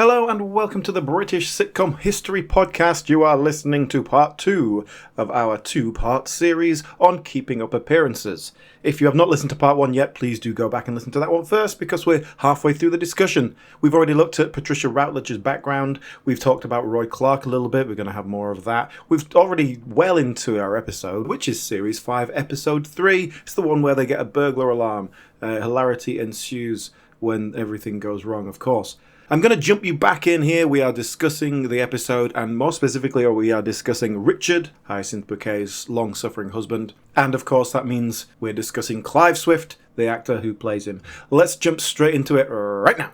Hello and welcome to the British Sitcom History Podcast. You are listening to part 2 of our 2-part series on keeping up appearances. If you have not listened to part 1 yet, please do go back and listen to that one first because we're halfway through the discussion. We've already looked at Patricia Routledge's background. We've talked about Roy Clark a little bit. We're going to have more of that. We've already well into our episode, which is Series 5, Episode 3. It's the one where they get a burglar alarm. Hilarity ensues when everything goes wrong, of course. I'm going to jump you back in here. We are discussing the episode, and more specifically, we are discussing Richard, Hyacinth Bouquet's long-suffering husband. And of course, that means we're discussing Clive Swift, the actor who plays him. Let's jump straight into it right now.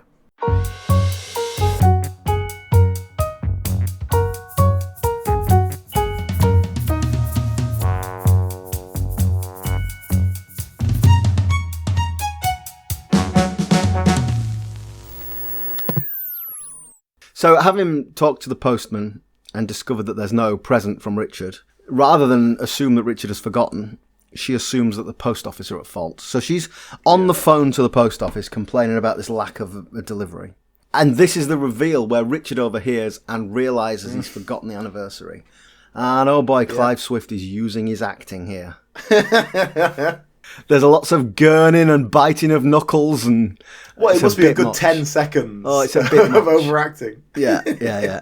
So having talked to the postman and discovered that there's no present from Richard, rather than assume that Richard has forgotten, she assumes that the post office are at fault. So she's on the phone to the post office complaining about this lack of a delivery. And this is the reveal where Richard overhears and realises he's forgotten the anniversary. And oh boy, Clive Swift is using his acting here. There's lots of gurning and biting of knuckles and... Well, it must be a good 10 seconds it's a bit of overacting. Yeah.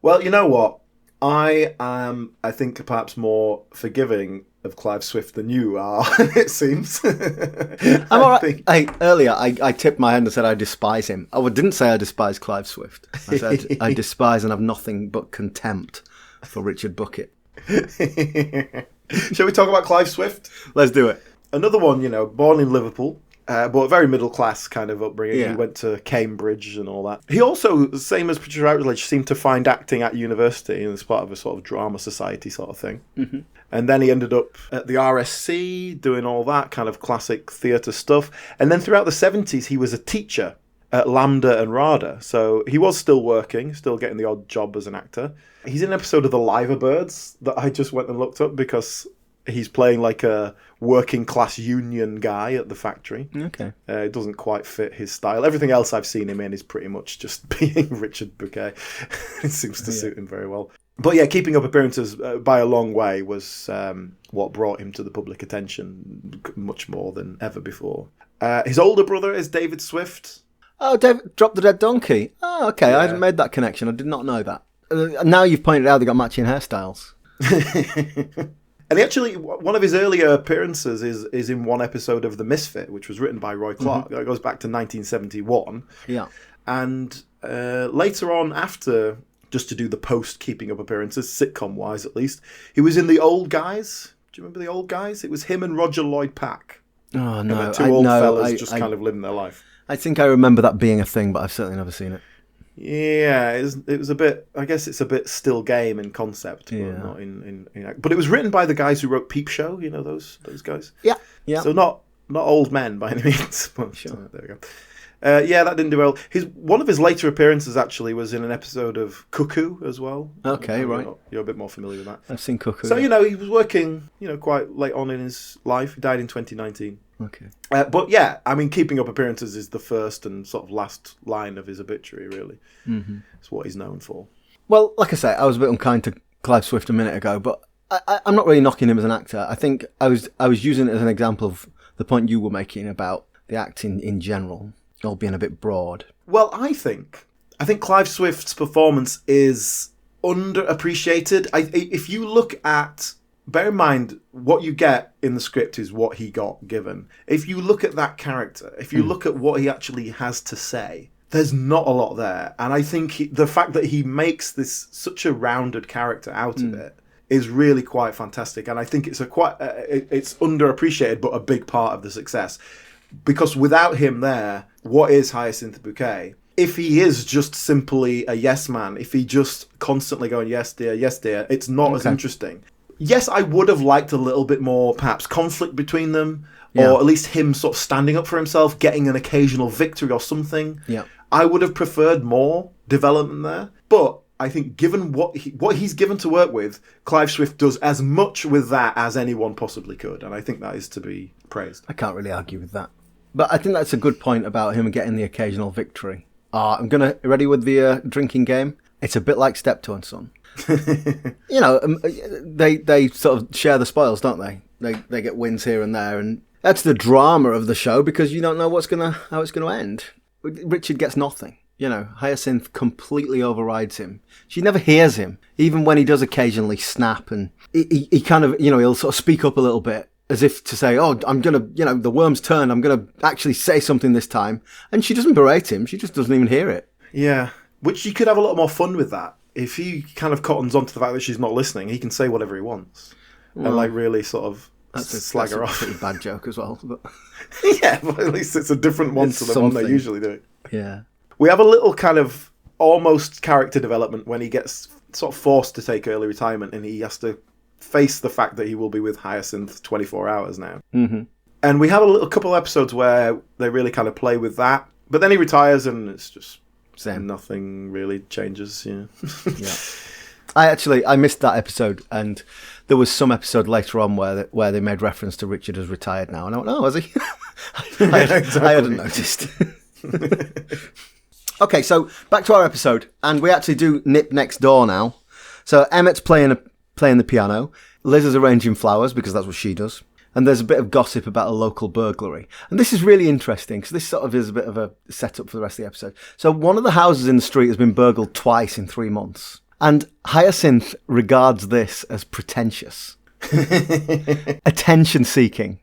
Well, you know what? I am, I think, perhaps more forgiving of Clive Swift than you are, it seems. I'm all right. Earlier, I tipped my hand and said I despise him. I didn't say I despise Clive Swift. I said I despise and have nothing but contempt for Richard Bucket. Shall we talk about Clive Swift? Let's do it. Another one, born in Liverpool, but a very middle-class kind of upbringing. Yeah. He went to Cambridge and all that. He also, same as Patricia Routledge, seemed to find acting at university and as part of a sort of drama society sort of thing. Mm-hmm. And then he ended up at the RSC doing all that kind of classic theatre stuff. And then throughout the 70s, he was a teacher at Lambda and RADA. So he was still working, still getting the odd job as an actor. He's in an episode of The Liver Birds that I just went and looked up because... he's playing like a working class union guy at the factory. Okay. It doesn't quite fit his style. Everything else I've seen him in is pretty much just being Richard Bouquet. It seems to suit him very well. But yeah, keeping up appearances by a long way was what brought him to the public attention much more than ever before. His older brother is David Swift. Oh, David dropped the dead donkey. Oh, okay. Yeah. I hadn't made that connection. I did not know that. Now you've pointed out they got matching hairstyles. And he actually, one of his earlier appearances is in one episode of The Misfit, which was written by Roy Clark. Mm-hmm. That goes back to 1971. Yeah. And later on, after, just to do the post-keeping up appearances, sitcom-wise at least, he was in The Old Guys. Do you remember The Old Guys? It was him and Roger Lloyd Pack. Oh, no. Two old fellas just kind of living their life. I think I remember that being a thing, but I've certainly never seen it. Yeah, it was a bit. I guess it's a bit still game in concept, but not in. But it was written by the guys who wrote Peep Show. You know those guys. Yeah. So not old men by any means. But, sure. There we go. That didn't do well. One of his later appearances actually was in an episode of Cuckoo as well. Okay, right. You're a bit more familiar with that. I've seen Cuckoo. So he was working quite late on in his life. He died in 2019. Okay. But yeah, I mean, keeping up appearances is the first and sort of last line of his obituary, really. Mm-hmm. It's what he's known for. Well, like I say, I was a bit unkind to Clive Swift a minute ago, but I'm not really knocking him as an actor. I think I was using it as an example of the point you were making about the acting in general, all being a bit broad. Well, I think Clive Swift's performance is underappreciated. If you look at... Bear in mind, what you get in the script is what he got given. If you look at that character, if you look at what he actually has to say, there's not a lot there. And I think the fact that he makes this such a rounded character out of it is really quite fantastic. And I think it's it's underappreciated, but a big part of the success. Because without him there, what is Hyacinth Bouquet? If he is just simply a yes man, if he just constantly going, yes dear, it's not as interesting. Yes, I would have liked a little bit more, perhaps, conflict between them, or at least him sort of standing up for himself, getting an occasional victory or something. Yeah. I would have preferred more development there. But I think given what he's given to work with, Clive Swift does as much with that as anyone possibly could. And I think that is to be praised. I can't really argue with that. But I think that's a good point about him getting the occasional victory. I'm gonna ready with the drinking game. It's a bit like Steptoe and Son. They sort of share the spoils, don't they? They get wins here and there, and that's the drama of the show because you don't know how it's gonna end. Richard gets nothing. Hyacinth completely overrides him. She never hears him, even when he does occasionally snap, and he kind of, he'll sort of speak up a little bit, as if to say, oh, I'm going to, the worm's turn, I'm going to actually say something this time. And she doesn't berate him, she just doesn't even hear it. Yeah, which you could have a lot more fun with that. If he kind of cottons onto the fact that she's not listening, he can say whatever he wants. And really sort of slag her off. That's a pretty bad joke as well. But... yeah, but at least it's a different one to the one they usually do. Yeah. We have a little kind of almost character development when he gets sort of forced to take early retirement and he has to face the fact that he will be with Hyacinth 24 hours now. Mm-hmm. And we have a couple of episodes where they really kind of play with that. But then he retires and it's just same. Nothing really changes. Yeah. Yeah. I missed that episode, and there was some episode later on where they made reference to Richard as retired now. And I went, oh, was he? I hadn't noticed. Okay, so back to our episode, and we actually do nip next door now. So Emmett's playing the piano, Liz is arranging flowers because that's what she does, and there's a bit of gossip about a local burglary. And this is really interesting because this sort of is a bit of a setup for the rest of the episode. So one of the houses in the street has been burgled twice in 3 months, and Hyacinth regards this as pretentious, attention-seeking.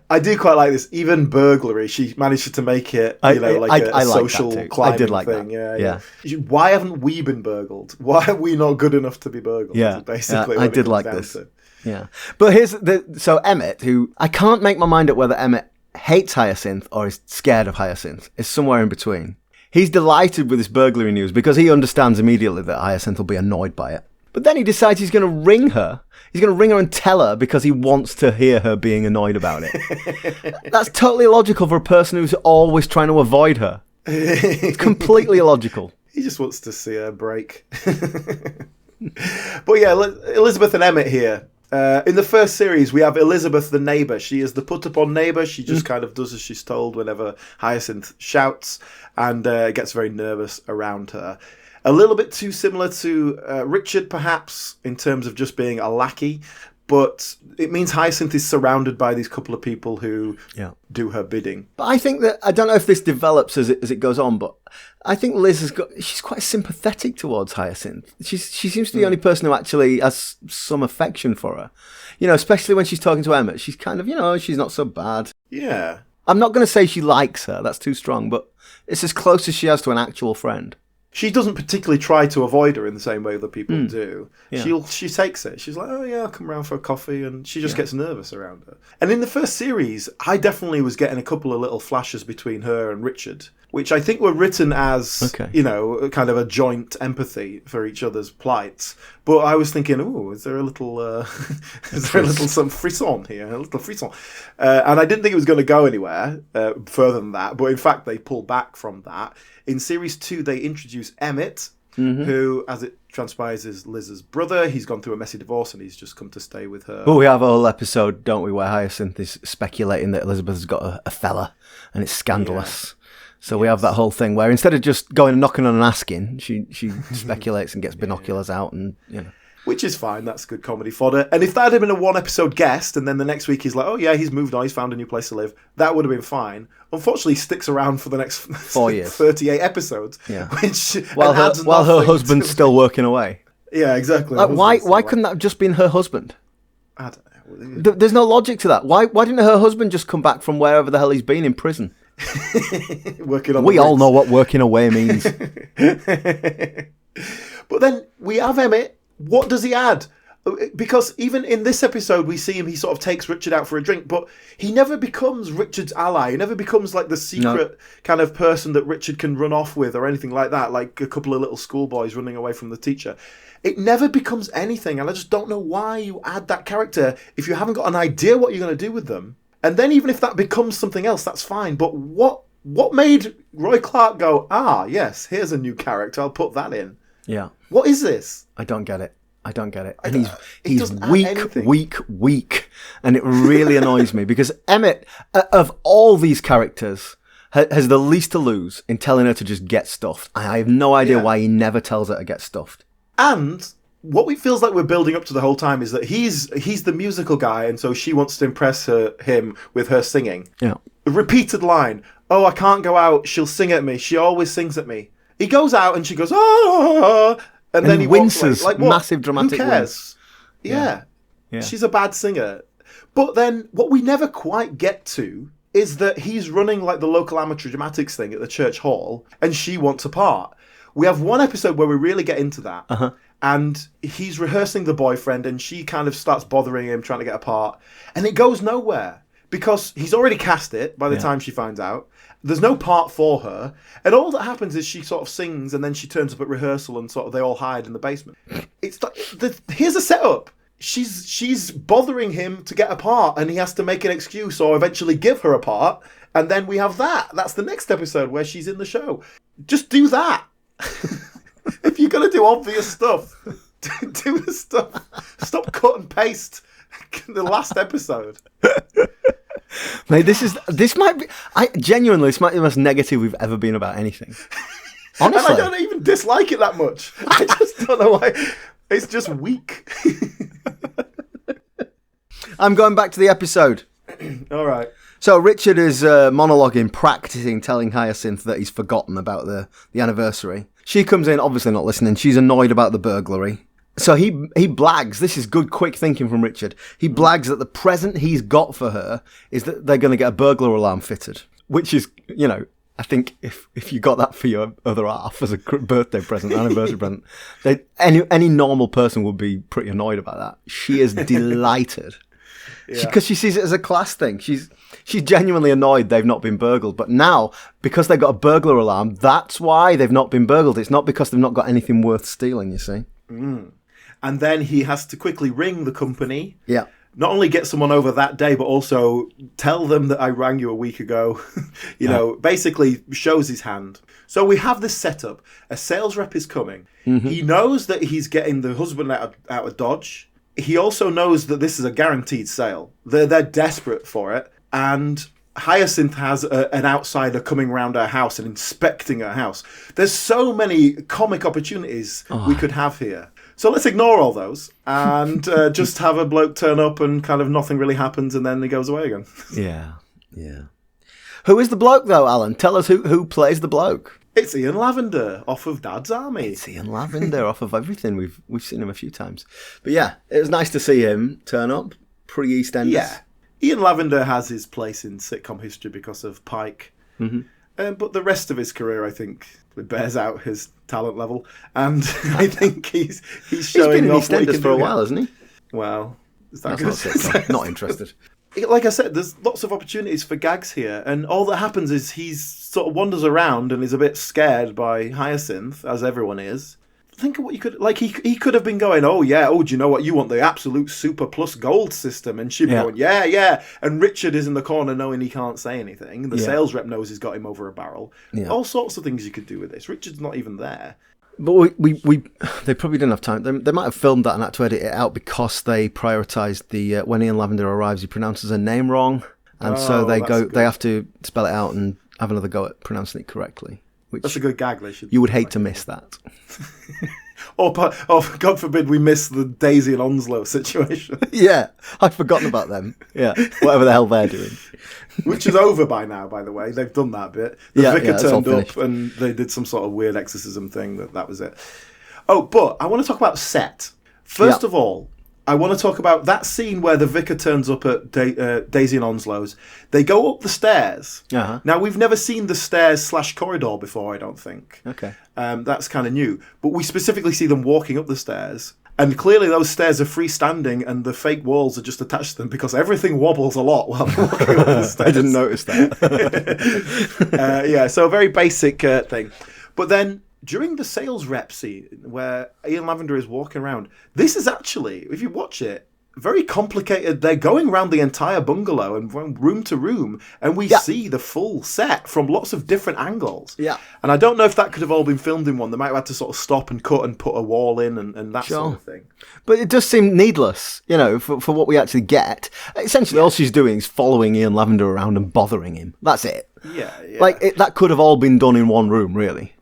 I do quite like this. Even burglary, she managed to make it, a social climbing I did like thing. That. Yeah. Why haven't we been burgled? Why are we not good enough to be burgled? Yeah, basically. I did like this. Yeah, but so Emmett, who I can't make my mind up whether Emmett hates Hyacinth or is scared of Hyacinth. It's somewhere in between. He's delighted with this burglary news because he understands immediately that Hyacinth will be annoyed by it. But then he decides he's going to ring her. He's going to ring her and tell her because he wants to hear her being annoyed about it. That's totally illogical for a person who's always trying to avoid her. It's completely illogical. He just wants to see her break. But yeah, Elizabeth and Emmett here. In the first series, we have Elizabeth the neighbour. She is the put-upon neighbour. She just kind of does as she's told whenever Hyacinth shouts and gets very nervous around her. A little bit too similar to Richard, perhaps, in terms of just being a lackey. But it means Hyacinth is surrounded by these couple of people who do her bidding. But I think that, I don't know if this develops as it goes on, but I think Liz she's quite sympathetic towards Hyacinth. She seems to be the only person who actually has some affection for her. Especially when she's talking to Emmett. She's kind of, she's not so bad. Yeah. I'm not going to say she likes her. That's too strong, but it's as close as she has to an actual friend. She doesn't particularly try to avoid her in the same way that people do. Yeah. She takes it. She's like, oh yeah, I'll come round for a coffee, and she just gets nervous around her. And in the first series, I definitely was getting a couple of little flashes between her and Richard, which I think were written as, kind of a joint empathy for each other's plights. But I was thinking, is there a little, some frisson here, a little frisson? And I didn't think it was going to go anywhere further than that. But in fact, they pulled back from that. In Series 2, they introduce Emmett, who, as it transpires, is Liz's brother. He's gone through a messy divorce and he's just come to stay with her. Well, we have a whole episode, don't we, where Hyacinth is speculating that Elizabeth has got a fella, and it's scandalous. Yeah. So we have that whole thing where instead of just going and knocking on and asking, she speculates and gets binoculars out and, Which is fine, that's good comedy fodder. And if that had been a one-episode guest, and then the next week he's like, oh yeah, he's moved on, he's found a new place to live, that would have been fine. Unfortunately, he sticks around for the next 4 years. 38 episodes. Yeah. Which while her husband's still working away. Yeah, exactly. Why couldn't that have just been her husband? I don't know. There's no logic to that. Why didn't her husband just come back from wherever the hell he's been in prison? We all know what working away means. But then we have Emmett. What does he add? Because even in this episode, we see him, he sort of takes Richard out for a drink, but he never becomes Richard's ally. He never becomes like the secret kind of person that Richard can run off with or anything like that, like a couple of little schoolboys running away from the teacher. It never becomes anything, and I just don't know why you add that character if you haven't got an idea what you're going to do with them. And then even if that becomes something else, that's fine. But what made Roy Clark go, yes, here's a new character, I'll put that in? Yeah. What is this? I don't get it. And he's weak. And it really annoys me because Emmett, of all these characters, has the least to lose in telling her to just get stuffed. I have no idea why he never tells her to get stuffed. And what it feels like we're building up to the whole time is that he's the musical guy, and so she wants to impress him with her singing. Yeah. A repeated line, "Oh, I can't go out, she'll sing at me, she always sings at me." He goes out and she goes, "Ah," and then he winces, walks away. Like, what? massive dramatic Who cares? wince. Yeah. She's a bad singer. But then what we never quite get to is that he's running like the local amateur dramatics thing at the church hall, and she wants a part. We have one episode where we really get into that, and he's rehearsing the boyfriend, and she kind of starts bothering him, trying to get a part, and it goes nowhere because he's already cast it by the time she finds out. There's no part for her, and all that happens is she sort of sings, and then she turns up at rehearsal, and sort of they all hide in the basement. It's like, here's a setup. She's bothering him to get a part, and he has to make an excuse or eventually give her a part, and then we have that. That's the next episode where she's in the show. Just do that. If you're going to do obvious stuff, do the stuff. Stop cut and paste the last episode. Mate, this might be... this might be the most negative we've ever been about anything. Honestly. And I don't even dislike it that much. I just don't know why. It's just weak. I'm going back to the episode. All right. So Richard is monologuing, practicing, telling Hyacinth that he's forgotten about the anniversary. She comes in, obviously not listening. She's annoyed about the burglary. So he blags. This is good, quick thinking from Richard. He blags that the present he's got for her is that they're going to get a burglar alarm fitted. Which is, I think if you got that for your other half as a birthday present, anniversary present, any normal person would be pretty annoyed about that. She is delighted. Because she sees it as a class thing. She's genuinely annoyed they've not been burgled. But now, because they've got a burglar alarm, that's why they've not been burgled. It's not because they've not got anything worth stealing, you see. And then he has to quickly ring the company. Yeah. Not only get someone over that day, but also tell them that I rang you a week ago. Basically shows his hand. So we have this setup. A sales rep is coming. Mm-hmm. He knows that he's getting the husband out of Dodge. He also knows that this is a guaranteed sale. They're desperate for it. And Hyacinth has an outsider coming around her house and inspecting her house. There's so many comic opportunities we could have here. So let's ignore all those and just have a bloke turn up and kind of nothing really happens and then he goes away again. Yeah. Who is the bloke, though, Alan? Tell us who plays the bloke. It's Ian Lavender off of Dad's Army. It's Ian Lavender off of everything. We've seen him a few times. But yeah, it was nice to see him turn up pre-EastEnders. Yeah. Ian Lavender has his place in sitcom history because of Pike. Mm-hmm. But the rest of his career, I think, bears out his talent level. And I think he's showing off what he can do for a while, hasn't he? Well, is that That's good? not interested. Like I said, there's lots of opportunities for gags here, and all that happens is he sort of wanders around and is a bit scared by Hyacinth, as everyone is. Think of what you could... Like, he could have been going, do you know what? You want the absolute super plus gold system. And she'd be going, yeah. And Richard is in the corner knowing he can't say anything. The sales rep knows he's got him over a barrel. Yeah. All sorts of things you could do with this. Richard's not even there. But they probably didn't have time. They might have filmed that and had to edit it out because they prioritised when Ian Lavender arrives, he pronounces her name wrong. And so they have to spell it out and have another go at pronouncing it correctly. That's a good gag. You would hate to miss that. or God forbid we miss the Daisy and Onslow situation. Yeah, I'd forgotten about them. Yeah, whatever the hell they're doing. Which is over by now, by the way. They've done that bit. The vicar turned up and they did some sort of weird exorcism thing. That was it. Oh, but I want to talk about set. First of all, I want to talk about that scene where the vicar turns up at Daisy and Onslow's. They go up the stairs. Uh-huh. Now, we've never seen the stairs/corridor before, I don't think. Okay. That's kind of new. But we specifically see them walking up the stairs. And clearly those stairs are freestanding and the fake walls are just attached to them because everything wobbles a lot while they're walking up the stairs. I didn't notice that. So a very basic thing. But then... during the sales rep scene where Ian Lavender is walking around, this is actually, if you watch it, very complicated. They're going around the entire bungalow and from room to room, and we see the full set from lots of different angles. Yeah. And I don't know if that could have all been filmed in one. They might have had to sort of stop and cut and put a wall in and that sort of thing. But it does seem needless, for what we actually get. Essentially, all she's doing is following Ian Lavender around and bothering him. That's it. Yeah. That could have all been done in one room, really.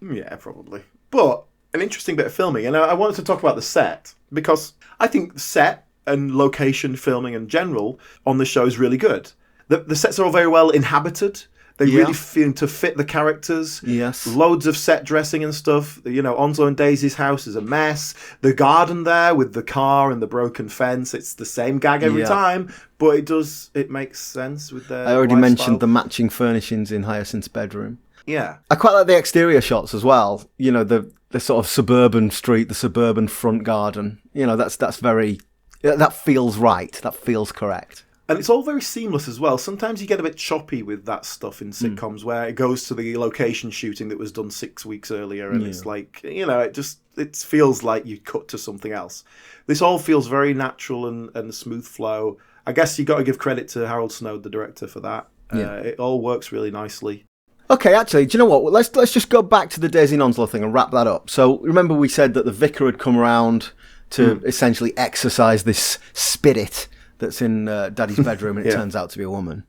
Yeah, probably. But an interesting bit of filming. And I wanted to talk about the set, because I think set and location filming in general on the show is really good. The sets are all very well inhabited. They really seem to fit the characters. Yes. Loads of set dressing and stuff. Onslow and Daisy's house is a mess. The garden there with the car and the broken fence, it's the same gag every time, but it makes sense with their I already lifestyle. mentioned the matching furnishings in Hyacinth's bedroom. Yeah. I quite like the exterior shots as well. The sort of suburban street, the suburban front garden. That's very... That feels right. That feels correct. And it's all very seamless as well. Sometimes you get a bit choppy with that stuff in sitcoms where it goes to the location shooting that was done 6 weeks earlier, and it's like, it feels like you cut to something else. This all feels very natural and smooth flow. I guess you got to give credit to Harold Snow, the director, for that. It all works really nicely. Okay, actually, do you know what? Let's just go back to the Daisy and Onslow thing and wrap that up. So remember we said that the vicar had come around to essentially exorcise this spirit that's in Daddy's bedroom, and it turns out to be a woman.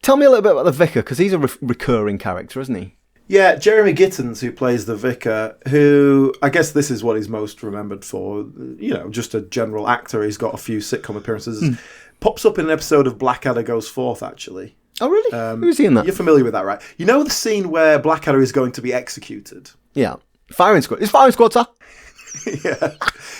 Tell me a little bit about the vicar, because he's a recurring character, isn't he? Yeah, Jeremy Gittins, who plays the vicar, who I guess this is what he's most remembered for, just a general actor. He's got a few sitcom appearances. Pops up in an episode of Blackadder Goes Forth, actually. Oh, really? Who's he in that? You're familiar with that, right? You know the scene where Blackadder is going to be executed? Yeah. Firing squad. It's firing squad, sir. Yeah.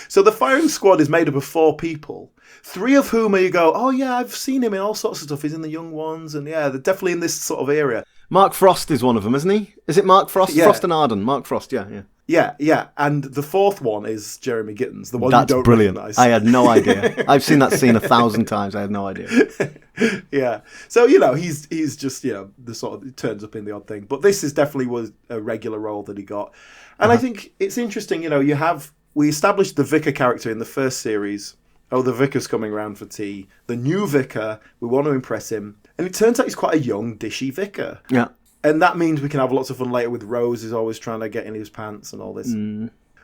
So the firing squad is made up of 4 people, 3 of whom you go, oh yeah, I've seen him in all sorts of stuff. He's in The Young Ones, and they're definitely in this sort of area. Mark Frost is one of them, isn't he? Is it Mark Frost? Yeah. Frost and Arden. Mark Frost, yeah. Yeah. And the 4th one is Jeremy Gittins, the one That's you don't brilliant. recognise. I had no idea. I've seen that scene 1,000 times. I had no idea. Yeah. So, he's just, the sort of, he turns up in the odd thing. But this definitely was a regular role that he got. And I think it's interesting, we established the vicar character in the first series. Oh, the vicar's coming round for tea. The new vicar, we want to impress him. And it turns out he's quite a young, dishy vicar. Yeah. And that means we can have lots of fun later with Rose, who's always trying to get in his pants and all this.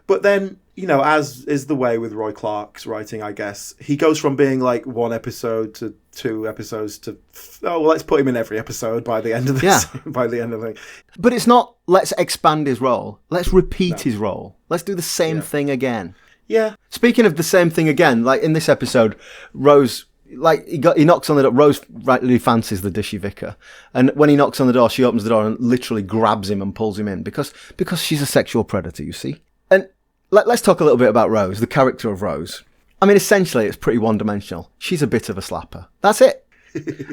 But then, as is the way with Roy Clark's writing, I guess, he goes from being like 1 episode to 2 episodes to, let's put him in every episode by the end of this. Yeah. By the end of the thing. But it's not, let's expand his role. Let's repeat his role. Let's do the same thing again. Yeah. Speaking of the same thing again, like in this episode, Rose... he knocks on the door. Rose rightly fancies the dishy vicar, and when he knocks on the door, she opens the door and literally grabs him and pulls him in because she's a sexual predator, you see. And let's talk a little bit about Rose, the character of Rose. I mean, essentially, it's pretty one-dimensional. She's a bit of a slapper. That's it.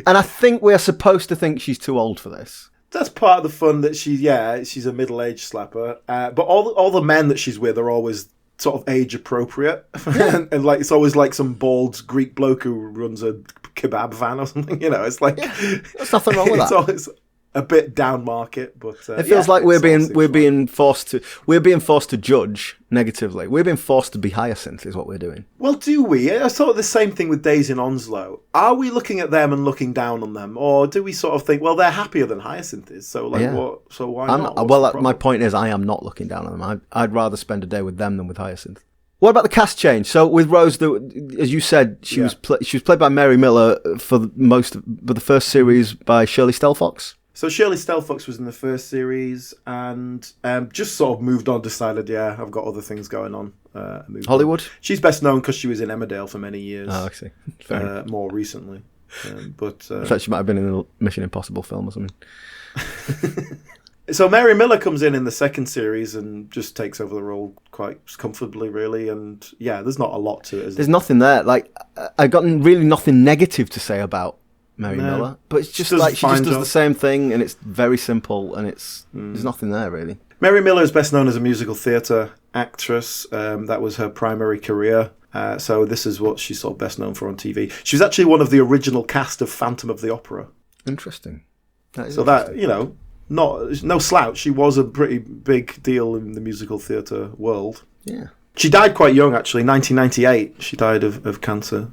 And I think we are supposed to think she's too old for this. That's part of the fun that she's a middle-aged slapper. But all the men that she's with are always sort of age appropriate, and it's always like some bald Greek bloke who runs a kebab van or something. It's like there's nothing wrong with that. It's always a bit down market, but it feels like we're being forced to judge negatively. We're being forced to be Hyacinth, is what we're doing. Well, do we? I thought the same thing with Daisy and Onslow. Are we looking at them and looking down on them, or do we sort of think, well, they're happier than Hyacinth is, so what? So why not? My point is, I am not looking down on them. I'd rather spend a day with them than with Hyacinth. What about the cast change? So with Rose, as you said, she was played by Mary Miller for the first series by Shirley Stelfox. So Shirley Stelfox was in the first series and just sort of moved on, decided, I've got other things going on. Hollywood? She's best known because she was in Emmerdale for many years. Oh, I see. Fair more recently. I thought she might have been in a Mission Impossible film or something. So Mary Miller comes in the second series and just takes over the role quite comfortably, really. And there's not a lot to it. There's nothing there. Like, I got really nothing negative to say about Mary Miller, but it's just like she just does the same thing, and it's very simple, and there's nothing there really. Mary Miller is best known as a musical theatre actress. That was her primary career. So this is what she's sort of best known for on TV. She was actually one of the original cast of Phantom of the Opera. Interesting. That no slouch. She was a pretty big deal in the musical theatre world. Yeah. She died quite young, actually. 1998, she died of cancer.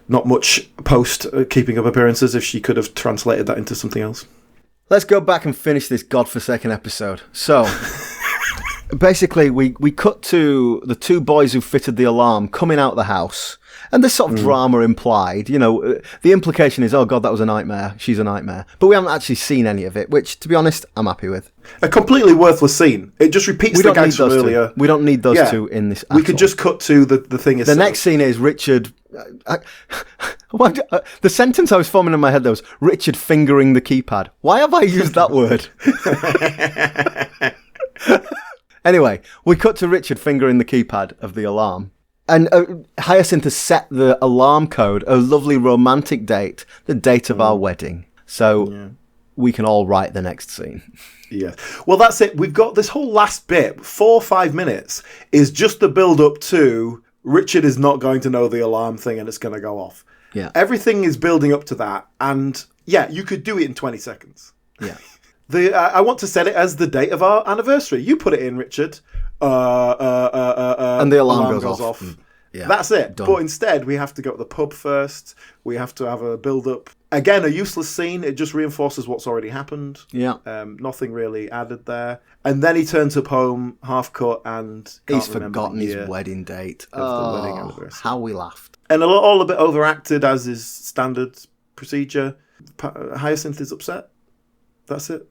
Not much post Keeping Up Appearances, if she could have translated that into something else. Let's go back and finish this godforsaken episode. So, basically, we cut to the two boys who fitted the alarm coming out the house. And there's sort of drama implied. You know, the implication is, oh, God, that was a nightmare. She's a nightmare. But we haven't actually seen any of it, which, to be honest, I'm happy with. A completely wortherless scene. It just repeats the gags from earlier. We don't need those two in this We could just cut to the thing itself. The next scene is Richard... the sentence I was forming in my head there was Richard fingering the keypad. Why have I used that word? Anyway, we cut to Richard fingering the keypad of the alarm. And Hyacinth has set the alarm code, a lovely romantic date, the date of our wedding. So we can all write the next scene. Yeah. Well, that's it. We've got this whole last bit, 4 or 5 minutes, is just the build-up to Richard is not going to know the alarm thing and it's going to go off. Yeah. Everything is building up to that. And, yeah, you could do it in 20 seconds. Yeah. I want to set it as the date of our anniversary. You put it in, Richard. And the alarm goes off. Yeah, that's it. Done. But instead, we have to go to the pub first. We have to have a build-up. Again, a useless scene. It just reinforces what's already happened. Yeah. Nothing really added there. And then he turns up home, half-cut, and he's forgotten his wedding date. Of the wedding anniversary. How we laughed. And all a bit overacted, as is standard procedure. Hyacinth is upset. That's it.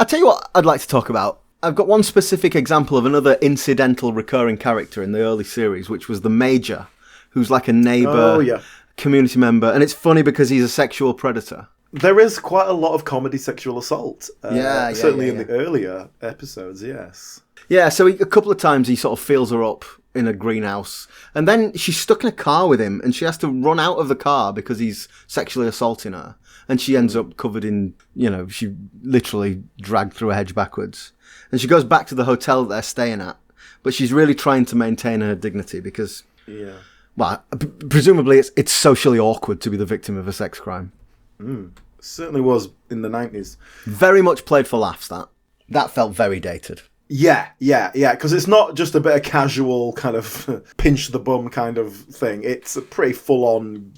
I'll tell you what I'd like to talk about. I've got one specific example of another incidental recurring character in the early series, which was the Major, who's like a neighbour, community member. And it's funny because he's a sexual predator. There is quite a lot of comedy sexual assault. Certainly in the earlier episodes, yes. Yeah, so a couple of times he sort of feels her up in a greenhouse. And then she's stuck in a car with him and she has to run out of the car because he's sexually assaulting her. And she ends up covered in, she literally dragged through a hedge backwards. And she goes back to the hotel that they're staying at. But she's really trying to maintain her dignity because, presumably it's socially awkward to be the victim of a sex crime. Certainly was in the 90s. Very much played for laughs, that. That felt very dated. Yeah, because it's not just a bit of casual kind of pinch the bum kind of thing. It's a pretty full-on,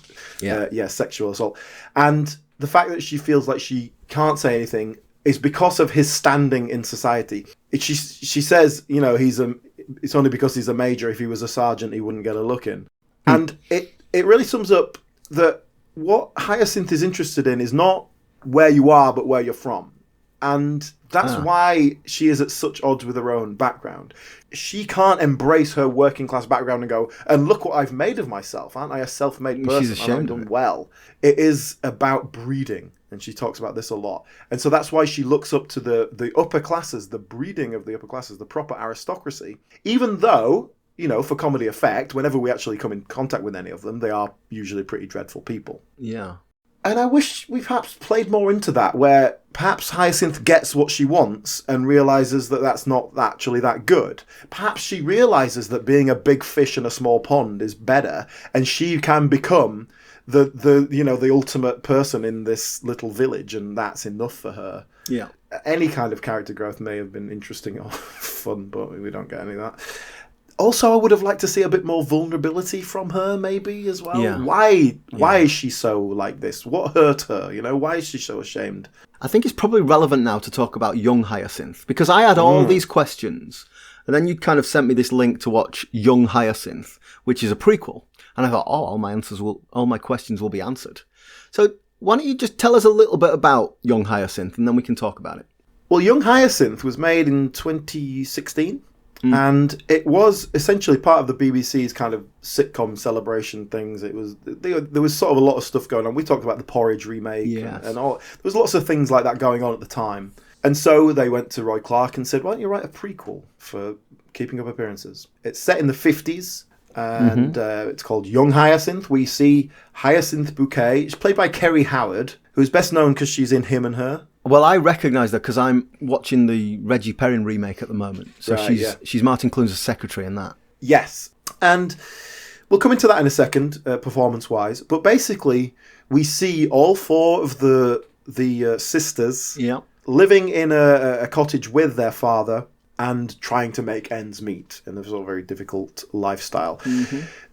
sexual assault. And the fact that she feels like she can't say anything is because of his standing in society. She says, it's only because he's a major. If he was a sergeant, he wouldn't get a look in. And it really sums up that what Hyacinth is interested in is not where you are, but where you're from. And that's why she is at such odds with her own background. She can't embrace her working class background and go, and look what I've made of myself. Aren't I a self-made person? She's ashamed I've done well. It is about breeding. And she talks about this a lot. And so that's why she looks up to the upper classes, the breeding of the upper classes, the proper aristocracy. Even though, for comedy effect, whenever we actually come in contact with any of them, they are usually pretty dreadful people. Yeah. And I wish we perhaps played more into that, where perhaps Hyacinth gets what she wants and realises that that's not actually that good. Perhaps she realises that being a big fish in a small pond is better, and she can become the ultimate person in this little village, and that's enough for her. Yeah. Any kind of character growth may have been interesting or fun, but we don't get any of that. Also, I would have liked to see a bit more vulnerability from her, maybe, as well. Yeah. Why is she so like this? What hurt her? Why is she so ashamed? I think it's probably relevant now to talk about young Hyacinth, because I had all these questions, and then you kind of sent me this link to watch Young Hyacinth, which is a prequel. And I thought, all my questions will be answered. So why don't you just tell us a little bit about Young Hyacinth, and then we can talk about it. Well, Young Hyacinth was made in 2016. And it was essentially part of the BBC's kind of sitcom celebration things. There was sort of a lot of stuff going on. We talked about the Porridge remake and all. There was lots of things like that going on at the time. And so they went to Roy Clark and said, why don't you write a prequel for Keeping Up Appearances? It's set in the 50s, and it's called Young Hyacinth. We see Hyacinth Bouquet. It's played by Kerry Howard, who's best known because she's in Him and Her. Well, I recognise her because I'm watching the Reggie Perrin remake at the moment. So she's Martin Clunes' secretary in that. Yes. And we'll come into that in a second, performance-wise. But basically, we see all four of the sisters living in a cottage with their father. and trying to make ends meet in a sort of very difficult lifestyle.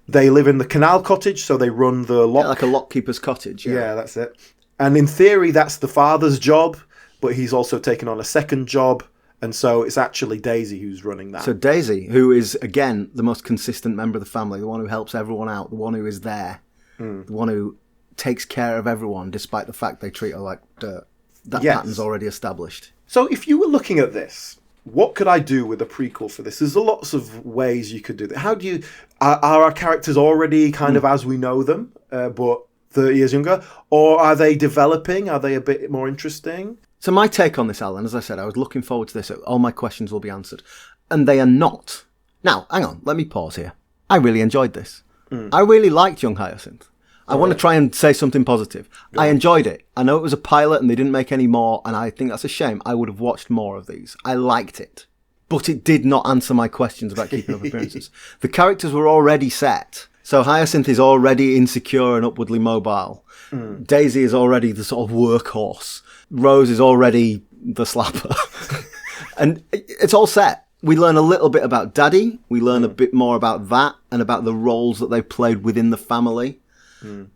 They live in the canal cottage, so they run the lock... Yeah, like a lockkeeper's cottage. Yeah, that's it. And in theory, that's the father's job, but he's also taken on a second job, and so it's actually Daisy who's running that. So Daisy, who is, again, the most consistent member of the family, the one who helps everyone out, the one who is there, the one who takes care of everyone, despite the fact they treat her like dirt. That pattern's already established. So if you were looking at this, what could I do with a prequel for this? There's lots of ways you could do that. How do you... Are our characters already kind of as we know them, but 30 years younger? Or are they developing? Are they a bit more interesting? So my take on this, Alan, as I said, I was looking forward to this. All my questions will be answered. And they are not. Now, hang on. Let me pause here. I really enjoyed this. I really liked Young Hyacinth. I want to try and say something positive. Yeah. I enjoyed it. I know it was a pilot and they didn't make any more, and I think that's a shame. I would have watched more of these. I liked it. But it did not answer my questions about keeping up appearances. The characters were already set. So Hyacinth is already insecure and upwardly mobile. Daisy is already the sort of workhorse. Rose is already the slapper. And it's all set. We learn a little bit about Daddy. We learn a bit more about that and about the roles that they've played within the family.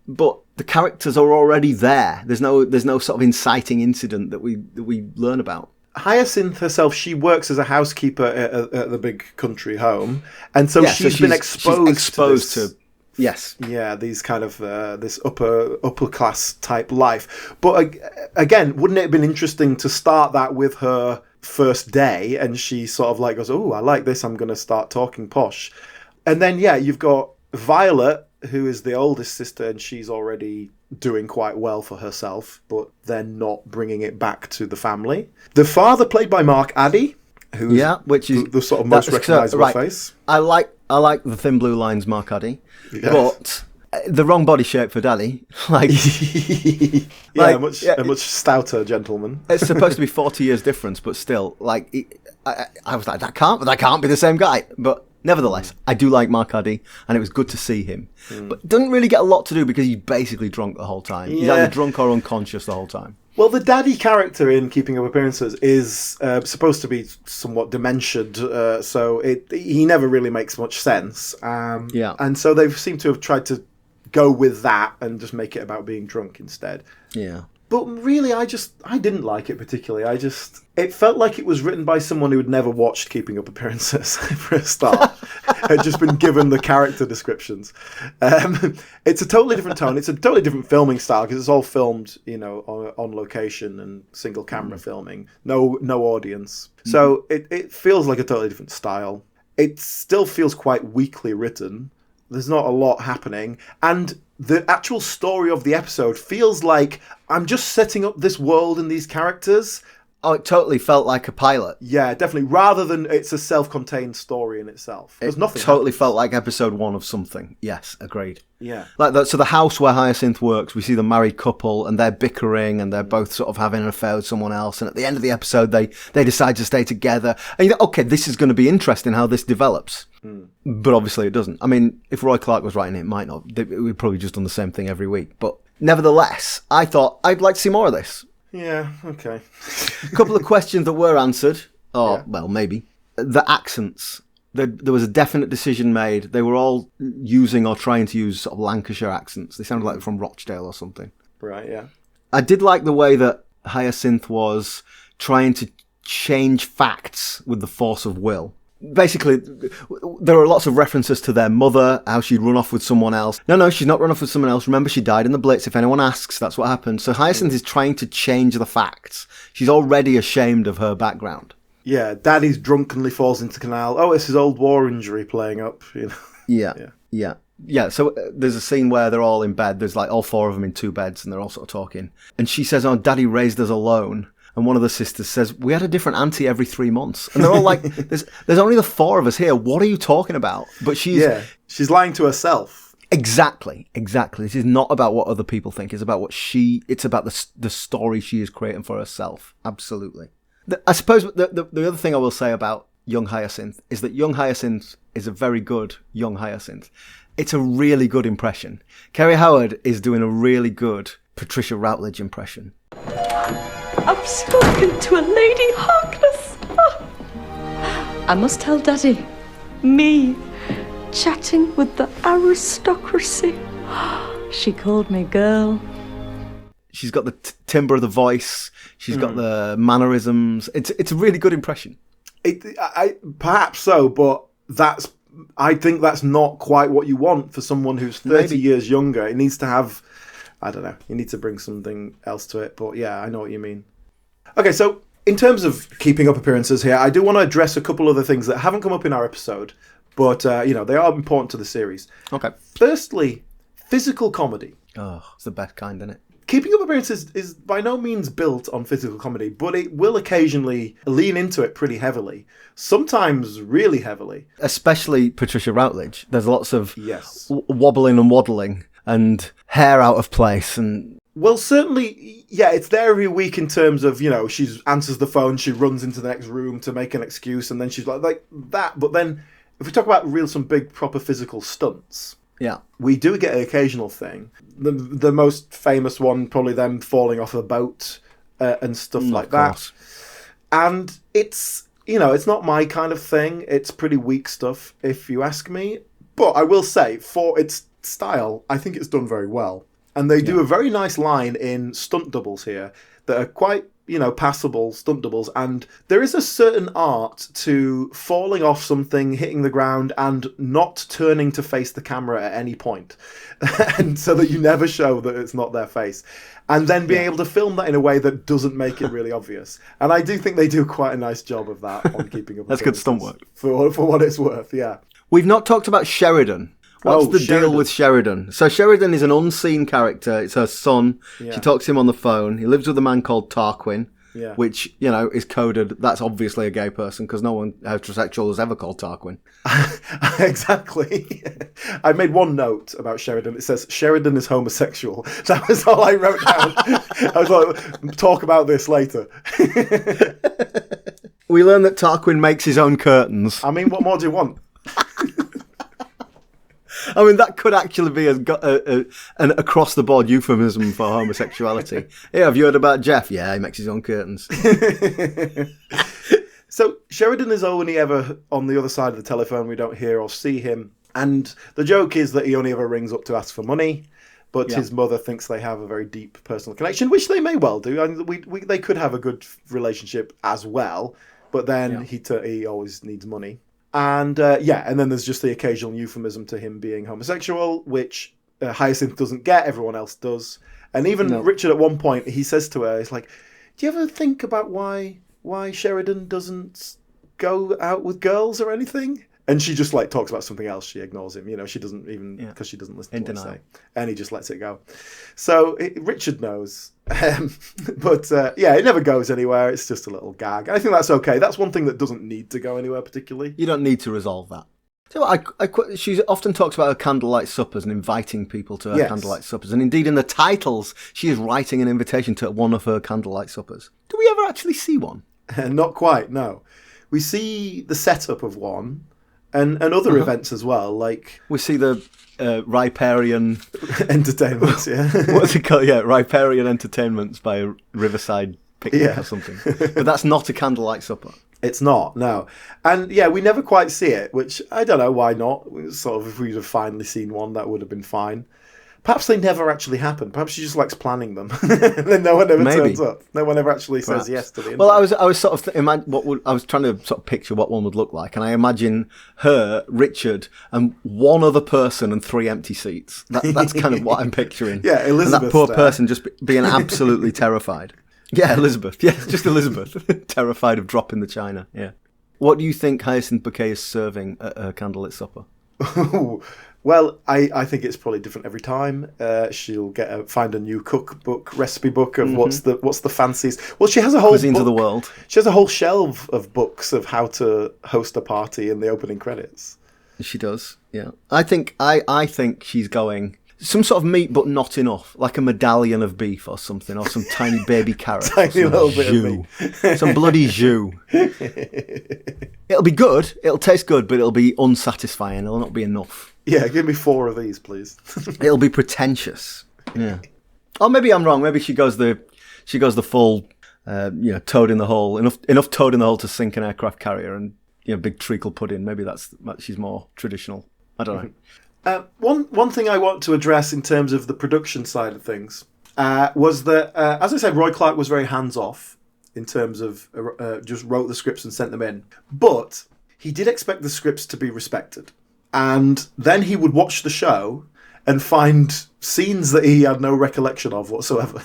But the characters are already there. There's no sort of inciting incident that we learn about. Hyacinth herself, she works as a housekeeper at the big country home, and so she's been exposed to yes, these kind of this upper class type life. But again, wouldn't it have been interesting to start that with her first day, and she sort of like goes, "Oh, I like this. I'm going to start talking posh," and then you've got Violet, who is the oldest sister, and she's already doing quite well for herself, but they're not bringing it back to the family. The father, played by Mark Addy, who's which is the sort of most recognisable face. I like the thin blue lines, Mark Addy, but the wrong body shape for Daddy. A much stouter gentleman. It's supposed to be 40 years difference, but still, I was like, that can't be the same guy, but. Nevertheless, I do like Mark Addy, and it was good to see him. But doesn't really get a lot to do because he's basically drunk the whole time. He's either drunk or unconscious the whole time. Well, the daddy character in Keeping Up Appearances is supposed to be somewhat dementiated, so he never really makes much sense. And so they seem to have tried to go with that and just make it about being drunk instead. Yeah. But really, I didn't like it particularly. It felt like it was written by someone who had never watched Keeping Up Appearances for a start. Had just been given the character descriptions. It's a totally different tone. It's a totally different filming style because it's all filmed, on location and single camera filming. No audience. So it feels like a totally different style. It still feels quite weakly written. There's not a lot happening. And the actual story of the episode feels like I'm just setting up this world and these characters. Oh, it totally felt like a pilot. Yeah, definitely. Rather than it's a self-contained story in itself. It totally felt like episode 1 of something. Yes, agreed. Yeah. So the house where Hyacinth works, we see the married couple and they're bickering and they're both sort of having an affair with someone else. And at the end of the episode, they decide to stay together. And you think, okay, this is going to be interesting how this develops. But obviously it doesn't. I mean, if Roy Clark was writing it might not. We've probably just done the same thing every week. But nevertheless, I thought I'd like to see more of this. Yeah, okay. A couple of questions that were answered. Well, maybe. The accents. There was a definite decision made. They were all using or trying to use sort of Lancashire accents. They sounded like from Rochdale or something. Right, yeah. I did like the way that Hyacinth was trying to change facts with the force of will. Basically, there are lots of references to their mother, how she'd run off with someone else. No, she's not run off with someone else. Remember, she died in the Blitz. If anyone asks, that's what happened. So Hyacinth is trying to change the facts. She's already ashamed of her background. Yeah, Daddy's drunkenly falls into canal. Oh, it's his old war injury playing up. Yeah, so there's a scene where they're all in bed. There's like all 4 of them in 2 beds, and they're all sort of talking. And she says, "Oh, Daddy raised us alone." And one of the sisters says, "We had a different auntie every 3 months." And they're all like, there's only the 4 of us here. What are you talking about? But she's lying to herself. Exactly. This is not about what other people think. It's about it's about the story she is creating for herself. Absolutely. I suppose the other thing I will say about Young Hyacinth is that Young Hyacinth is a very good Young Hyacinth. It's a really good impression. Kerry Howard is doing a really good Patricia Routledge impression. I've spoken to a Lady Harkness. I must tell Daddy. Me, chatting with the aristocracy. She called me girl. She's got the timbre of the voice. She's got the mannerisms. It's a really good impression. Perhaps so, but I think that's not quite what you want for someone who's 30 years younger. It needs to have, I don't know, you need to bring something else to it. But yeah, I know what you mean. Okay, so in terms of keeping up appearances here, I do want to address a couple other things that haven't come up in our episode, but they are important to the series. Okay. Firstly, physical comedy. Oh, it's the best kind, isn't it? Keeping Up Appearances is by no means built on physical comedy, but it will occasionally lean into it pretty heavily. Sometimes really heavily. Especially Patricia Routledge. There's lots of yes. Wobbling and waddling and hair out of place. And well, certainly, yeah, it's there every week in terms of, she answers the phone, she runs into the next room to make an excuse, and then she's like that. But then, if we talk about some big proper physical stunts... Yeah, we do get an occasional thing. The most famous one, probably them falling off a boat and stuff like that. And it's not my kind of thing. It's pretty weak stuff, if you ask me. But I will say, for its style, I think it's done very well. And they do a very nice line in stunt doubles here that are quite, passable stunt doubles. And there is a certain art to falling off something, hitting the ground, and not turning to face the camera at any point. And so that you never show that it's not their face. And then being able to film that in a way that doesn't make it really obvious. And I do think they do quite a nice job of that on Keeping Up. That's good stunt work. For what it's worth, yeah. We've not talked about Sheridan. What's the Sheridan. deal with Sheridan? So Sheridan is an unseen character. It's her son. Yeah. She talks to him on the phone. He lives with a man called Tarquin, yeah. which, is coded. That's obviously a gay person because no one heterosexual has ever called Tarquin. Exactly. I made one note about Sheridan. It says, Sheridan is homosexual. That was all I wrote down. I was like, talk about this later. We learn that Tarquin makes his own curtains. I mean, what more do you want? I mean, that could actually be an across-the-board euphemism for homosexuality. Yeah, have you heard about Jeff? Yeah, he makes his own curtains. So Sheridan is only ever on the other side of the telephone. We don't hear or see him. And the joke is that he only ever rings up to ask for money. But his mother thinks they have a very deep personal connection, which they may well do. I mean, they could have a good relationship as well. But then he always needs money. And and then there's just the occasional euphemism to him being homosexual, which Hyacinth doesn't get, everyone else does. And even Richard at one point, he says to her, he's like, do you ever think about why Sheridan doesn't go out with girls or anything? And she just talks about something else. She ignores him. She doesn't even, because she doesn't listen to what I say. And he just lets it go. So Richard knows. But it never goes anywhere. It's just a little gag. I think that's okay. That's one thing that doesn't need to go anywhere particularly. You don't need to resolve that. So she often talks about her candlelight suppers and inviting people to her candlelight suppers. And indeed, in the titles, she is writing an invitation to one of her candlelight suppers. Do we ever actually see one? Not quite, no. We see the setup of one. And other events as well, like... We see the riparian... Entertainments, yeah. What's it called? Yeah, riparian entertainments by a riverside picnic or something. But that's not a candlelight supper. It's not, no. And we never quite see it, which I don't know why not. Sort of, if we'd have finally seen one, that would have been fine. Perhaps they never actually happen. Perhaps she just likes planning them, and then no one ever turns up. No one ever actually says yes to the invite. Well, I was sort of I was trying to sort of picture what one would look like, and I imagine her, Richard, and one other person and 3 empty seats. That's kind of what I'm picturing. Yeah, Elizabeth. And that poor person just being absolutely terrified. Yeah, Elizabeth. Yeah, just Elizabeth, terrified of dropping the china. Yeah. What do you think Hyacinth Bouquet is serving at her candlelit supper? Well, I think it's probably different every time. She'll find a new cookbook, recipe book of what's the fancies. Well, she has a whole Cuisines of the world. She has a whole shelf of books of how to host a party in the opening credits. She does, yeah. I think she's going some sort of meat, but not enough, like a medallion of beef or something, or some tiny baby carrot, tiny little bit of meat, some bloody jus. It'll be good. It'll taste good, but it'll be unsatisfying. It'll not be enough. Yeah, give me 4 of these, please. It'll be pretentious. Yeah. Or maybe I'm wrong. Maybe she goes the full, toad in the hole. Enough toad in the hole to sink an aircraft carrier, and big treacle pudding. Maybe she's more traditional. I don't know. One thing I want to address in terms of the production side of things was that, as I said, Roy Clark was very hands-off in terms of just wrote the scripts and sent them in. But he did expect the scripts to be respected. And then he would watch the show and find scenes that he had no recollection of whatsoever.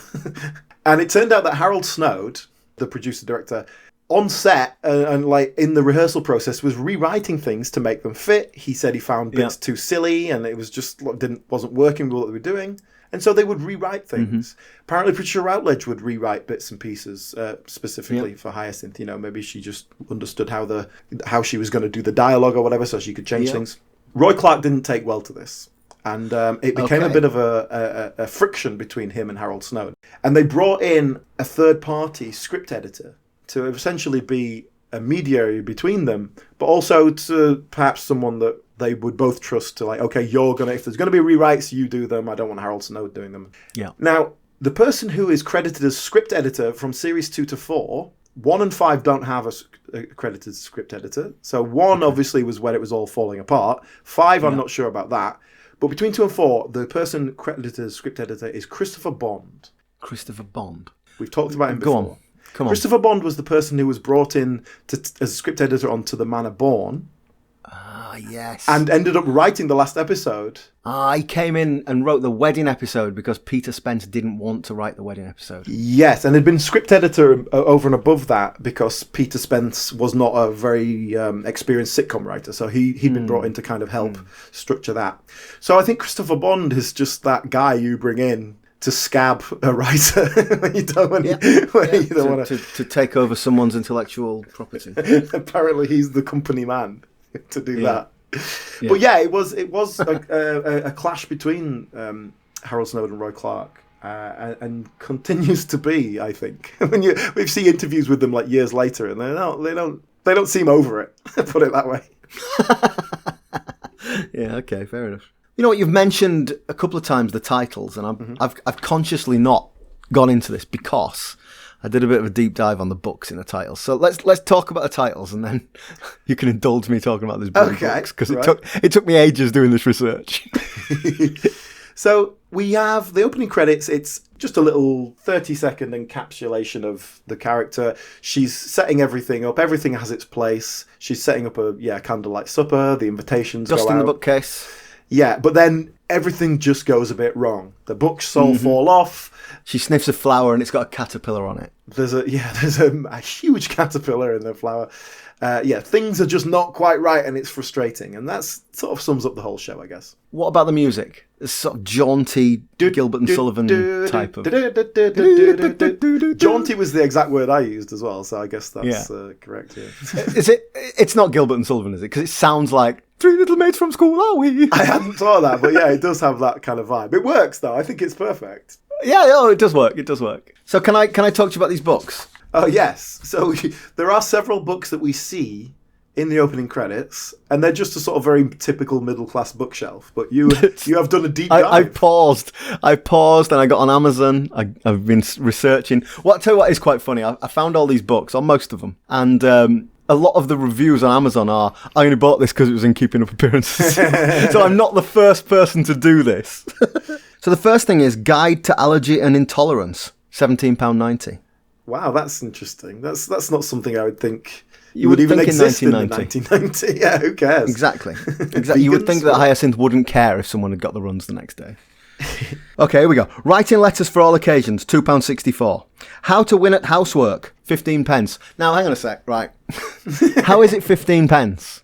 And it turned out that Harold Snowd, the producer-director, on set and like in the rehearsal process was rewriting things to make them fit. He said he found bits too silly and it was just wasn't working with what they were doing. And so they would rewrite things. Apparently Patricia Routledge would rewrite bits and pieces specifically for Hyacinth. Maybe she just understood how she was going to do the dialogue or whatever, so she could change things. Roy Clark didn't take well to this. And it became a bit of a friction between him and Harold Snowd. And they brought in a third-party script editor to essentially be a mediator between them, but also to perhaps someone that they would both trust to, like, okay, if there's going to be rewrites, you do them. I don't want Harold Snowd doing them. Yeah. Now, the person who is credited as script editor from series 2 to 4, 1 and 5 don't have a credited script editor. So 1 obviously was when it was all falling apart. 5, I'm not sure about that. But between 2 and 4, the person credited as script editor is Christopher Bond. Christopher Bond. We've talked about him before. Come on. Christopher Bond was the person who was brought in as a script editor onto The Manor Born. Ah, yes. And ended up writing the last episode. He came in and wrote the wedding episode because Peter Spence didn't want to write the wedding episode. Yes, and had been script editor over and above that because Peter Spence was not a very experienced sitcom writer, so he'd been brought in to kind of help structure that. So I think Christopher Bond is just that guy you bring in to scab a writer when you don't want to take over someone's intellectual property. Apparently he's the company man to do that. Yeah. But yeah, it was a clash between Harold Snowd and Roy Clark, and continues to be. I think when we see interviews with them like years later, and they don't seem over it. Put it that way. Yeah. Okay. Fair enough. You know what? You've mentioned a couple of times the titles, and I've consciously not gone into this because I did a bit of a deep dive on the books in the titles. So let's talk about the titles, and then you can indulge me talking about these books because it took me ages doing this research. So we have the opening credits. It's just a little 30-second encapsulation of the character. She's setting everything up. Everything has its place. She's setting up a candlelight supper. The invitations go out. Dusting the bookcase. Yeah, but then everything just goes a bit wrong. The books all fall off. She sniffs a flower and it's got a caterpillar on it. There's a huge caterpillar in the flower. Things are just not quite right and it's frustrating. And that sort of sums up the whole show, I guess. What about the music? It's sort of jaunty Gilbert and Sullivan type of... Jaunty was the exact word I used as well, so I guess that's correct here. It's not Gilbert and Sullivan, is it? Because it sounds like 3 little mates from school, are we? I hadn't thought of that, but yeah, it does have that kind of vibe. It works, though. I think it's perfect. Yeah, it does work. It does work. So can I talk to you about these books? Oh, yes. So there are several books that we see in the opening credits, and they're just a sort of very typical middle-class bookshelf. But you have done a deep dive. I paused, and I got on Amazon. I've been researching. Well, I'll tell you what is quite funny. I found all these books, or most of them, and a lot of the reviews on Amazon are, I only bought this because it was in Keeping Up Appearances. So I'm not the first person to do this. So the first thing is Guide to Allergy and Intolerance, £17.90. Wow, that's interesting. That's not something I would think you would even exist in 1990. Yeah, who cares? Exactly. You would think that Hyacinth wouldn't care if someone had got the runs the next day. Okay, here we go. Writing letters for all occasions, £2.64. How to win at housework, 15 pence. Now, hang on a sec, right. How is it 15 pence?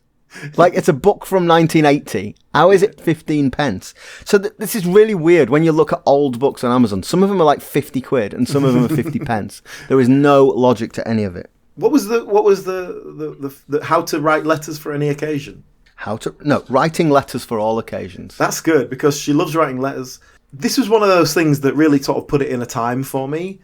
Like, it's a book from 1980. How is it 15 pence? So this is really weird when you look at old books on Amazon. Some of them are like 50 quid and some of them are 50 pence. There is no logic to any of it. What was the how to write letters for any occasion? Writing letters for all occasions. That's good because she loves writing letters. This was one of those things that really sort of put it in a time for me.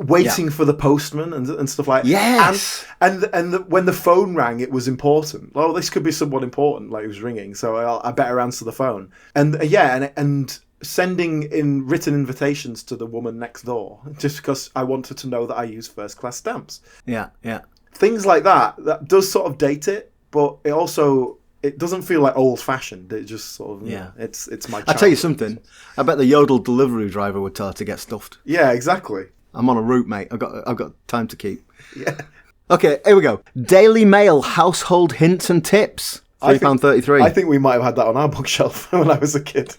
Waiting for the postman and stuff like that. Yes. And when the phone rang, it was important. Oh, this could be someone important, like it was ringing, so I better answer the phone. And and sending in written invitations to the woman next door just because I wanted to know that I use first class stamps. Yeah. Things like that does sort of date it. but it doesn't feel like old-fashioned. It just sort of, it's my childhood. I'll tell you something. I bet the Yodel delivery driver would tell her to get stuffed. Yeah, exactly. I'm on a route, mate. I've got time to keep. Yeah. Okay, here we go. Daily Mail household hints and tips. £3.33. I think we might have had that on our bookshelf when I was a kid.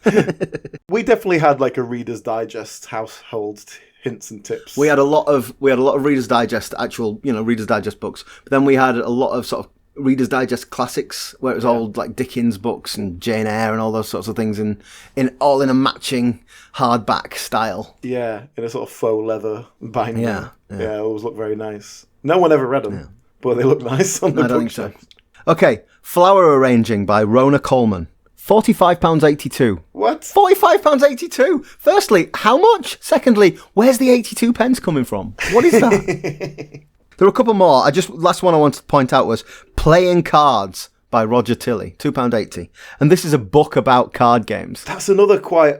We definitely had like a Reader's Digest household hints and tips. We had a lot of Reader's Digest, actual, Reader's Digest books. But then we had a lot of sort of Reader's Digest classics, where it was all like Dickens books and Jane Eyre and all those sorts of things, in a matching hardback style. Yeah, in a sort of faux leather binding. Yeah. It always looked very nice. No one ever read them, but they look nice on the bookshelf. So. Okay, Flower Arranging by Rona Coleman. £45.82. What? £45.82. Firstly, how much? Secondly, where's the 82 pence coming from? What is that? There are a couple more. Last one I wanted to point out was Playing Cards by Roger Tilley, £2.80. And this is a book about card games. That's another quite...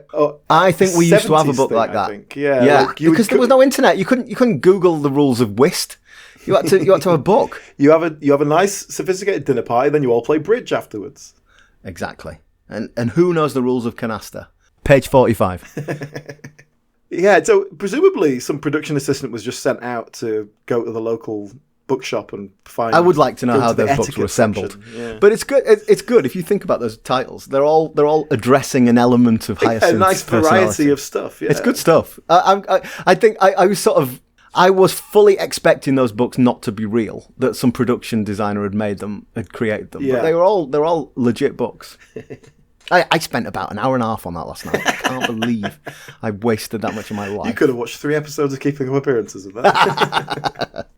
I think we used to have a book like that. I think. Yeah. Like because there was no internet. You couldn't Google the rules of whist. You had to have a book. You have a nice, sophisticated dinner party, then you all play bridge afterwards. Exactly. And who knows the rules of canasta? Page 45. Yeah, so presumably some production assistant was just sent out to go to the local bookshop and find... I would like to know how those books were assembled. Yeah. But it's good. It's good if you think about those titles. They're all addressing an element of Hyacinth's a nice variety of stuff. Yeah. It's good stuff. I think I was sort of... I was fully expecting those books not to be real, that some production designer had created them. Yeah. But they're all legit books. I spent about an hour and a half on that last night. I can't believe I wasted that much of my life. You could have watched 3 episodes of Keeping Up Appearances of that.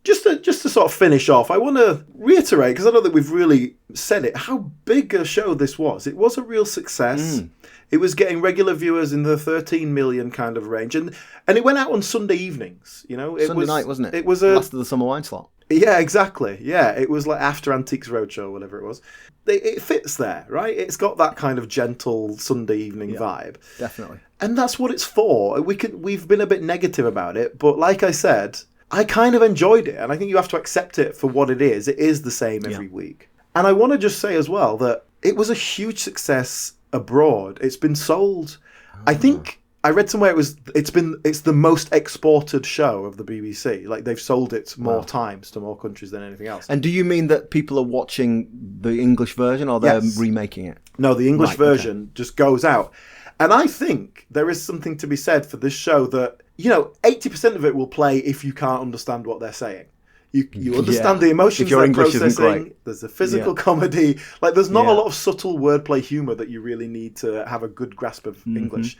Just to sort of finish off, I want to reiterate, because I know that we've really said it, how big a show this was. It was a real success. It was getting regular viewers in the 13 million kind of range. And it went out on Sunday evenings. Sunday night, wasn't it? It was last of the summer wine slot. Yeah, exactly. Yeah, it was like after Antiques Roadshow or whatever it was. It fits there, right? It's got that kind of gentle Sunday evening vibe. Definitely. And that's what it's for. We've been a bit negative about it, but like I said, I kind of enjoyed it, and I think you have to accept it for what it is. It is the same every week. And I want to just say as well that it was a huge success abroad. It's been sold. I think I read somewhere it's the most exported show of the BBC. Like they've sold it more times to more countries than anything else. And do you mean that people are watching the English version or they're remaking it? No, the English version just goes out. And I think there is something to be said for this show that, 80% of it will play if you can't understand what they're saying. You understand the emotions they're processing. There's a physical comedy. Like there's not a lot of subtle wordplay humour that you really need to have a good grasp of English.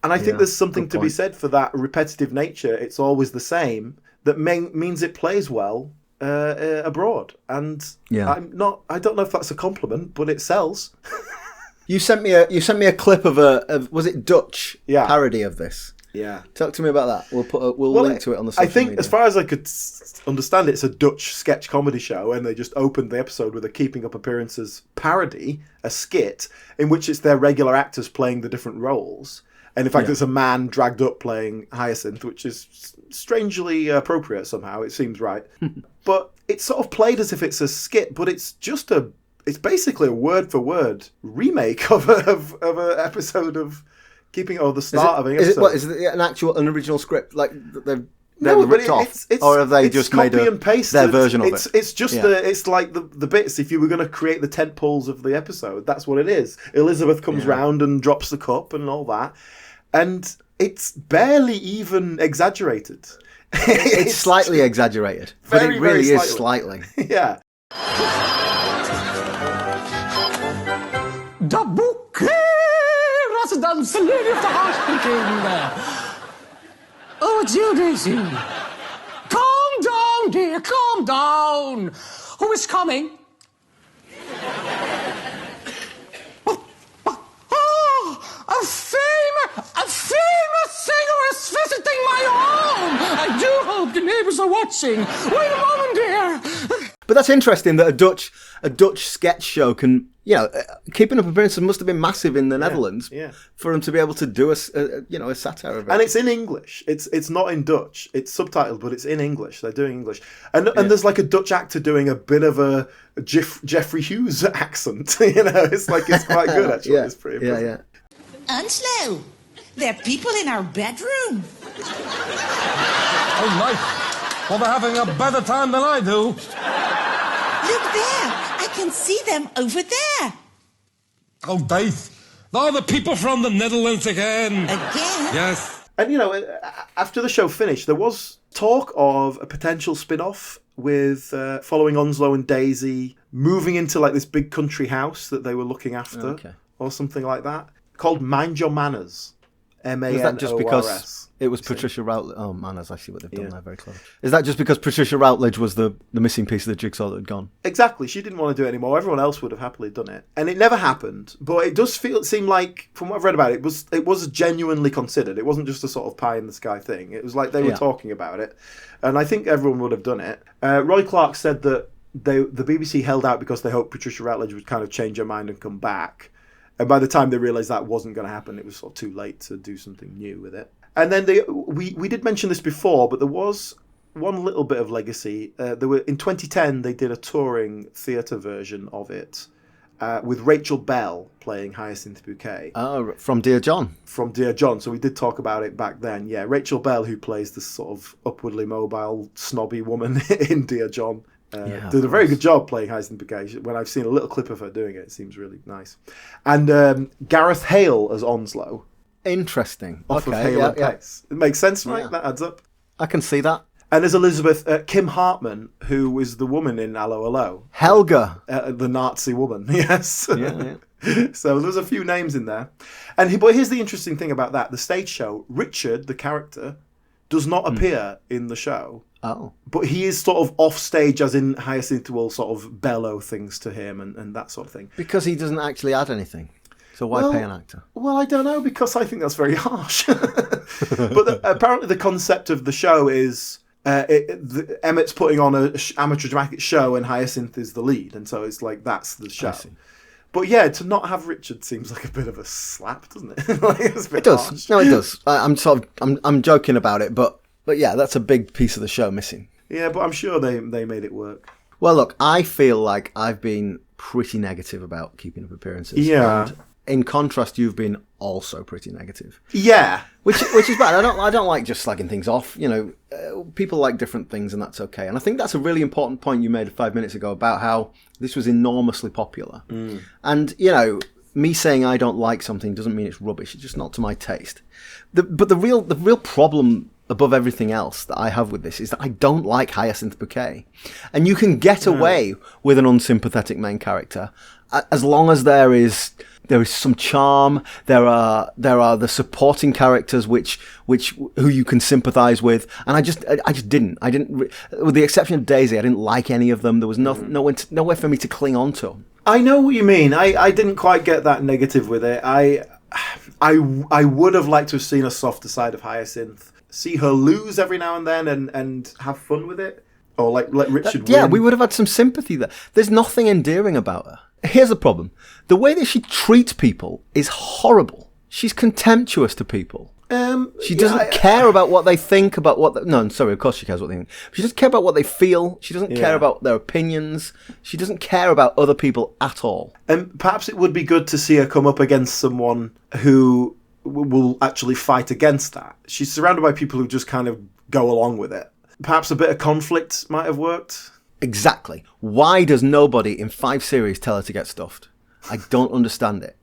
And I think there's something to be said for that repetitive nature. It's always the same. That means it plays well abroad. And I don't know if that's a compliment, but it sells. You sent me a clip of was it Dutch parody of this? Yeah. Talk to me about that. We'll link to it on the social media. As far as I could understand, it's a Dutch sketch comedy show, and they just opened the episode with a Keeping Up Appearances parody, a skit, in which it's their regular actors playing the different roles. And in fact, it's a man dragged up playing Hyacinth, which is strangely appropriate somehow. It seems right. But it's sort of played as if it's a skit, but it's basically a word-for-word remake of an episode of Keeping the start of an episode. Is it an original script? Like they've no, but ripped off? Or have they just made and pasted. Their version of it? It's just it's like the bits, if you were going to create the tent poles of the episode, that's what it is. Elizabeth comes round and drops the cup and all that. And it's barely even exaggerated. It's slightly exaggerated. But it really is slightly. Yeah. Dat boek was dan verleden te hartstikke. Oh, it's you, Daisy. Calm down, dear, calm down. Who is coming? A famous singer is visiting my home. I do hope the neighbours are watching. Wait a moment, dear. But that's interesting that a a Dutch sketch show can, Keeping Up Appearances must have been massive in the Netherlands for them to be able to do a satire of it. And it's in English. It's not in Dutch. It's subtitled, but it's in English. They're doing English. And there's like a Dutch actor doing a bit of a Jeffrey Hughes accent. It's quite good, actually. It's pretty impressive. Onslow, there are people in our bedroom. Oh, nice. Well, they're having a better time than I do. Look there. I can see them over there. Oh, Dave. They're the people from the Netherlands again. Again? Yes. And, after the show finished, there was talk of a potential spin-off with following Onslow and Daisy moving into like this big country house that they were looking after or something like that, called Mind Your Manners. M-A-N-O-R-S. Is that just because it was Patricia Routledge? Oh, Manners, I see what they've done there. Very clever. Is that just because Patricia Routledge was the missing piece of the jigsaw that had gone? Exactly. She didn't want to do it anymore. Everyone else would have happily done it. And it never happened. But it does seem like, from what I've read about it, it was genuinely considered. It wasn't just a sort of pie-in-the-sky thing. It was like they were talking about it. And I think everyone would have done it. Roy Clark said that the BBC held out because they hoped Patricia Routledge would kind of change her mind and come back. And by the time they realised that wasn't going to happen, it was sort of too late to do something new with it. And then we did mention this before, but there was one little bit of legacy. In 2010 they did a touring theatre version of it with Rachel Bell playing Hyacinth Bouquet. Oh, from Dear John. From Dear John. So we did talk about it back then. Yeah, Rachel Bell, who plays this sort of upwardly mobile, snobby woman in Dear John. Did a very good job playing Hyacinth Bouquet. When I've seen a little clip of her doing it, it seems really nice. And Gareth Hale as Onslow. Interesting. Off of Hale and Pace. It makes sense, right? Yeah. That adds up. I can see that. And there's Elizabeth, Kim Hartman, who was the woman in Allo Allo. Helga. The Nazi woman, yes. Yeah. So there's a few names in there. But here's the interesting thing about that. The stage show, Richard, the character, does not appear in the show. Oh. But he is sort of off stage, as in Hyacinth will sort of bellow things to him and that sort of thing. Because he doesn't actually add anything. So why pay an actor? Well, I don't know, because I think that's very harsh. But apparently the concept of the show is Emmett's putting on an amateur dramatic show and Hyacinth is the lead. And so it's like, that's the show. But yeah, to not have Richard seems like a bit of a slap, doesn't it? It does. Harsh. No, it does. I'm joking about it, but yeah, that's a big piece of the show missing. Yeah, but I'm sure they made it work. Well, look, I feel like I've been pretty negative about Keeping Up Appearances. Yeah. And in contrast, you've been also pretty negative. Yeah. Which is bad. I don't like just slagging things off. People like different things, and that's okay. And I think that's a really important point you made 5 minutes ago about how this was enormously popular. Mm. And, me saying I don't like something doesn't mean it's rubbish. It's just not to my taste. But the real problem above everything else that I have with this is that I don't like Hyacinth Bouquet. And you can get away with an unsympathetic main character as long as there is some charm. There are the supporting characters who you can sympathise with, and I just didn't. With the exception of Daisy, I didn't like any of them. There was nowhere for me to cling on to. I know what you mean. I didn't quite get that negative with it. I would have liked to have seen a softer side of Hyacinth. See her lose every now and then and have fun with it, or like let Richard win. Yeah, we would have had some sympathy there. There's nothing endearing about her. Here's the problem. The way that she treats people is horrible. She's contemptuous to people. She doesn't care about what they think about what... No, sorry, of course she cares what they think. She doesn't care about what they feel. She doesn't care about their opinions. She doesn't care about other people at all. And perhaps it would be good to see her come up against someone who will actually fight against that. She's surrounded by people who just kind of go along with it. Perhaps a bit of conflict might have worked. Exactly. Why does nobody in 5 series tell her to get stuffed? I don't understand it.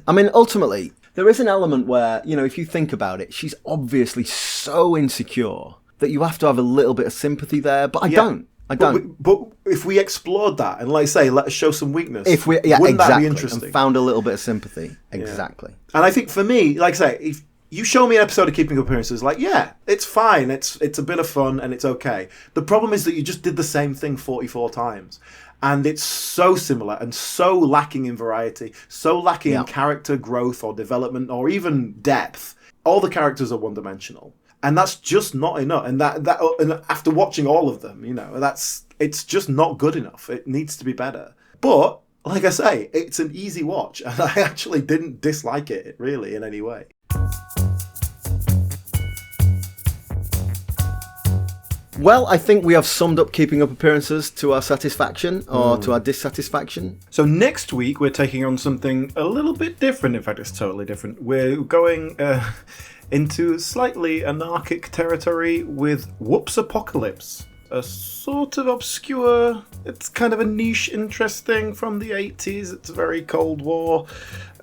I mean, ultimately, there is an element where, if you think about it, she's obviously so insecure that you have to have a little bit of sympathy there, but I don't. But if we explored that and, like I say, let us show some weakness, wouldn't exactly, that be interesting? And found a little bit of sympathy. Exactly. Yeah. And I think for me, like I say, if you show me an episode of Keeping Up Appearances, like, yeah, it's fine. It's a bit of fun and it's okay. The problem is that you just did the same thing 44 times. And it's so similar and so lacking in variety, so lacking in character growth or development or even depth. All the characters are one-dimensional. And that's just not enough. And and after watching all of them, it's just not good enough. It needs to be better. But like I say, it's an easy watch, and I actually didn't dislike it really in any way. Well, I think we have summed up Keeping Up appearances to our satisfaction or to our dissatisfaction. So next week we're taking on something a little bit different. In fact, it's totally different. We're going into slightly anarchic territory with Whoops Apocalypse. A sort of obscure, it's kind of a niche interest thing from the 80s. It's a very Cold War.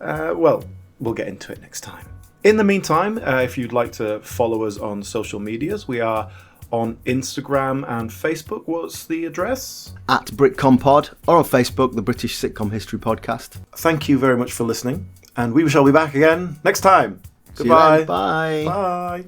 Well, we'll get into it next time. In the meantime, if you'd like to follow us on social medias, we are on Instagram and Facebook. What's the address? At BritCompod, or on Facebook, the British Sitcom History Podcast. Thank you very much for listening, and we shall be back again next time. See you then. Goodbye. Bye. Bye.